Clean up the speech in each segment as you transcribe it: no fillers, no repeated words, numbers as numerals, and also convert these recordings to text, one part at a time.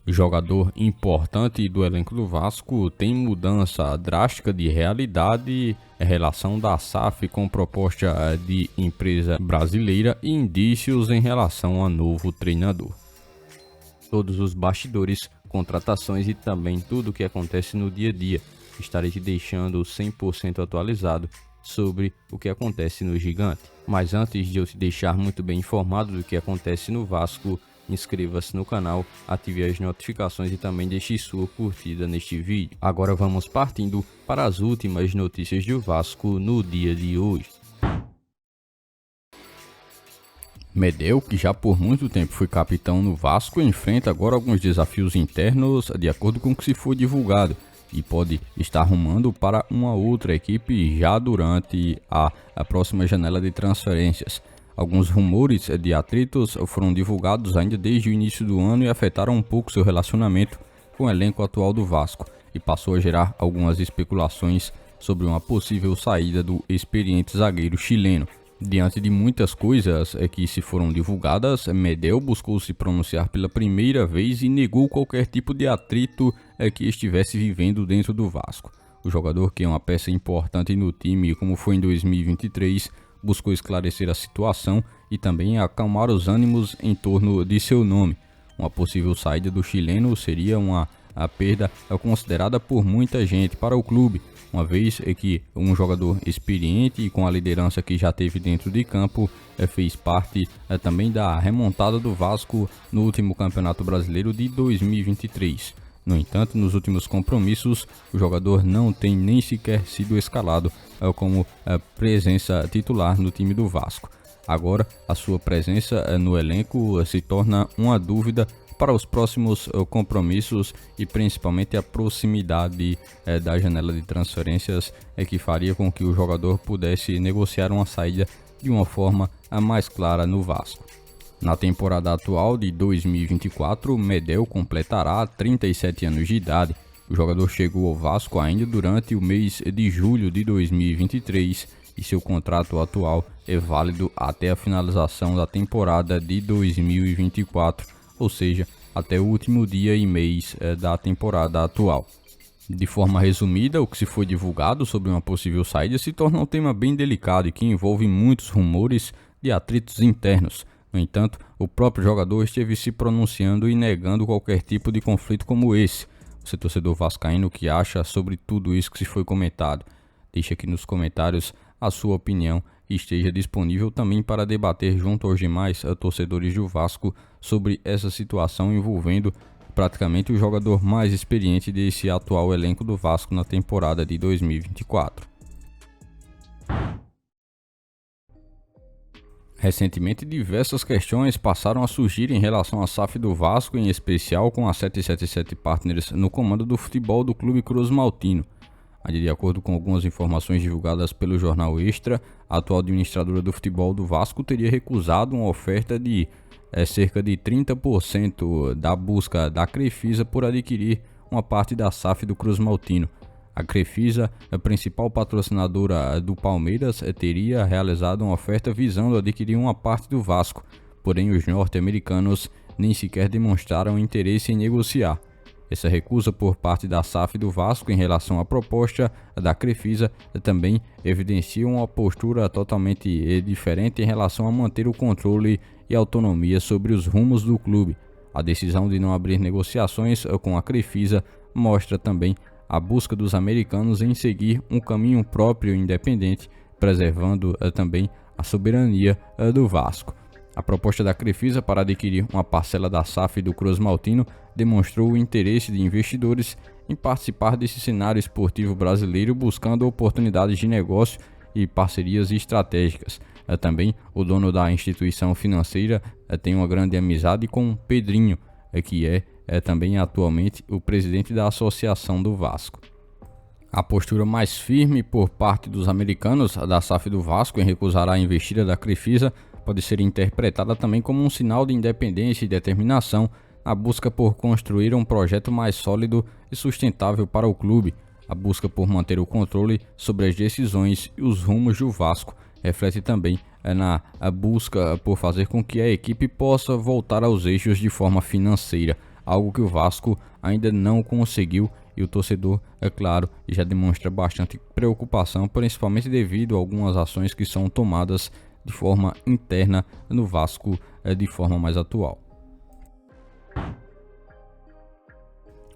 Jogador importante do elenco do Vasco tem mudança drástica de realidade, relação da SAF com proposta de empresa brasileira e indícios em relação a novo treinador. Todos os bastidores, contratações e também tudo o que acontece no dia a dia. Estarei te deixando 100% atualizado sobre o que acontece no Gigante. Mas antes de eu te deixar muito bem informado do que acontece no Vasco, inscreva-se no canal, ative as notificações e também deixe sua curtida neste vídeo. Agora vamos partindo para as últimas notícias do Vasco no dia de hoje. Medel, que já por muito tempo foi capitão no Vasco, enfrenta agora alguns desafios internos de acordo com o que se foi divulgado e pode estar rumando para uma outra equipe já durante a próxima janela de transferências. Alguns rumores de atritos foram divulgados ainda desde o início do ano e afetaram um pouco seu relacionamento com o elenco atual do Vasco e passou a gerar algumas especulações sobre uma possível saída do experiente zagueiro chileno. Diante de muitas coisas que se foram divulgadas, Medel buscou se pronunciar pela primeira vez e negou qualquer tipo de atrito que estivesse vivendo dentro do Vasco. O jogador, que é uma peça importante no time, como foi em 2023, buscou esclarecer a situação e também acalmar os ânimos em torno de seu nome. Uma possível saída do chileno seria a perda considerada por muita gente para o clube, uma vez que um jogador experiente e com a liderança que já teve dentro de campo fez parte também da remontada do Vasco no último Campeonato Brasileiro de 2023. No entanto, nos últimos compromissos, o jogador não tem nem sequer sido escalado como presença titular no time do Vasco. Agora, a sua presença no elenco se torna uma dúvida para os próximos compromissos e principalmente a proximidade da janela de transferências que faria com que o jogador pudesse negociar uma saída de uma forma mais clara no Vasco. Na temporada atual de 2024, Medel completará 37 anos de idade. O jogador chegou ao Vasco ainda durante o mês de julho de 2023 e seu contrato atual é válido até a finalização da temporada de 2024, ou seja, até o último dia e mês da temporada atual. De forma resumida, o que se foi divulgado sobre uma possível saída se torna um tema bem delicado e que envolve muitos rumores de atritos internos. No entanto, o próprio jogador esteve se pronunciando e negando qualquer tipo de conflito como esse. Você, torcedor vascaíno, o que acha sobre tudo isso que se foi comentado? Deixe aqui nos comentários a sua opinião e esteja disponível também para debater junto aos demais torcedores do Vasco sobre essa situação envolvendo praticamente o jogador mais experiente desse atual elenco do Vasco na temporada de 2024. Recentemente, diversas questões passaram a surgir em relação à SAF do Vasco, em especial com a 777 Partners no comando do futebol do Clube Cruz-Maltino. De acordo com algumas informações divulgadas pelo jornal Extra, a atual administradora do futebol do Vasco teria recusado uma oferta de cerca de 30% da busca da Crefisa por adquirir uma parte da SAF do Cruz-Maltino. A Crefisa, a principal patrocinadora do Palmeiras, teria realizado uma oferta visando adquirir uma parte do Vasco, porém os norte-americanos nem sequer demonstraram interesse em negociar. Essa recusa por parte da SAF do Vasco em relação à proposta da Crefisa também evidencia uma postura totalmente diferente em relação a manter o controle e autonomia sobre os rumos do clube. A decisão de não abrir negociações com a Crefisa mostra também a busca dos americanos em seguir um caminho próprio e independente, preservando também a soberania do Vasco. A proposta da Crefisa para adquirir uma parcela da SAF do Cruz-Maltino demonstrou o interesse de investidores em participar desse cenário esportivo brasileiro, buscando oportunidades de negócio e parcerias estratégicas. Também o dono da instituição financeira tem uma grande amizade com Pedrinho, que é também atualmente o presidente da Associação do Vasco. A postura mais firme por parte dos americanos da SAF do Vasco em recusar a investida da Crefisa pode ser interpretada também como um sinal de independência e determinação na busca por construir um projeto mais sólido e sustentável para o clube. A busca por manter o controle sobre as decisões e os rumos do Vasco reflete também na busca por fazer com que a equipe possa voltar aos eixos de forma financeira. algo que o Vasco ainda não conseguiu, e o torcedor, é claro, já demonstra bastante preocupação, principalmente devido a algumas ações que são tomadas de forma interna no Vasco de forma mais atual.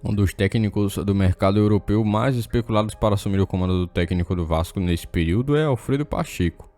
Um dos técnicos do mercado europeu mais especulados para assumir o comando do técnico do Vasco nesse período é Alfredo Pacheco.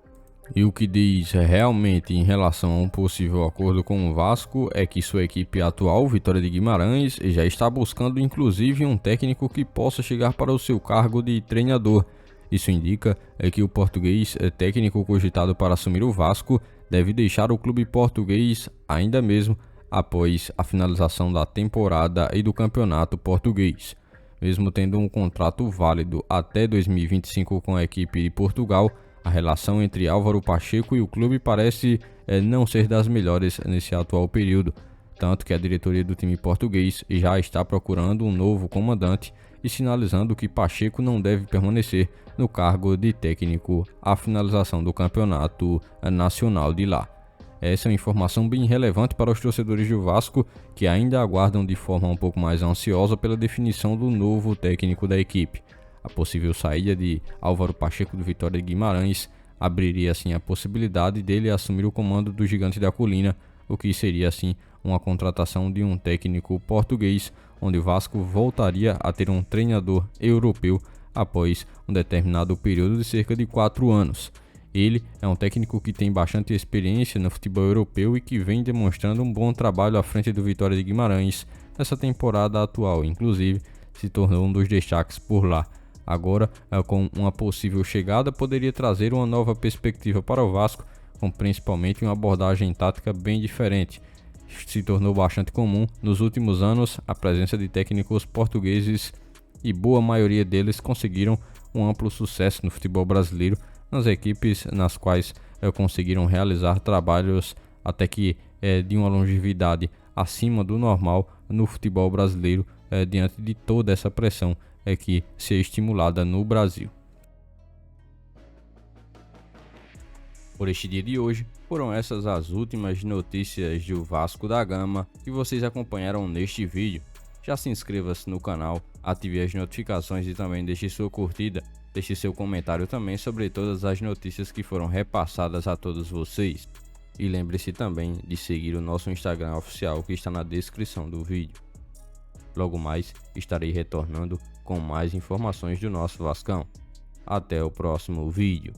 E o que diz realmente em relação a um possível acordo com o Vasco é que sua equipe atual, Vitória de Guimarães, já está buscando inclusive um técnico que possa chegar para o seu cargo de treinador. Isso indica que o português técnico cogitado para assumir o Vasco deve deixar o clube português ainda mesmo após a finalização da temporada e do campeonato português. Mesmo tendo um contrato válido até 2025 com a equipe de Portugal, a relação entre Álvaro Pacheco e o clube parece não ser das melhores nesse atual período, tanto que a diretoria do time português já está procurando um novo comandante e sinalizando que Pacheco não deve permanecer no cargo de técnico à finalização do campeonato nacional de lá. Essa é uma informação bem relevante para os torcedores do Vasco, que ainda aguardam de forma um pouco mais ansiosa pela definição do novo técnico da equipe. A possível saída de Álvaro Pacheco do Vitória de Guimarães abriria assim a possibilidade dele assumir o comando do Gigante da Colina, o que seria assim uma contratação de um técnico português, onde o Vasco voltaria a ter um treinador europeu após um determinado período de cerca de 4 anos. Ele é um técnico que tem bastante experiência no futebol europeu e que vem demonstrando um bom trabalho à frente do Vitória de Guimarães nessa temporada atual, inclusive se tornou um dos destaques por lá. Agora, com uma possível chegada, poderia trazer uma nova perspectiva para o Vasco, com principalmente uma abordagem tática bem diferente. Se tornou bastante comum nos últimos anos a presença de técnicos portugueses e boa maioria deles conseguiram um amplo sucesso no futebol brasileiro, nas equipes nas quais conseguiram realizar trabalhos até que de uma longevidade acima do normal no futebol brasileiro, diante de toda essa pressão que ser estimulada no Brasil. Por este dia de hoje, foram essas as últimas notícias do Vasco da Gama que vocês acompanharam neste vídeo. Já se inscreva-se no canal, ative as notificações e também deixe sua curtida. Deixe seu comentário também sobre todas as notícias que foram repassadas a todos vocês. E lembre-se também de seguir o nosso Instagram oficial que está na descrição do vídeo. Logo mais estarei retornando com mais informações do nosso Vascão. Até o próximo vídeo.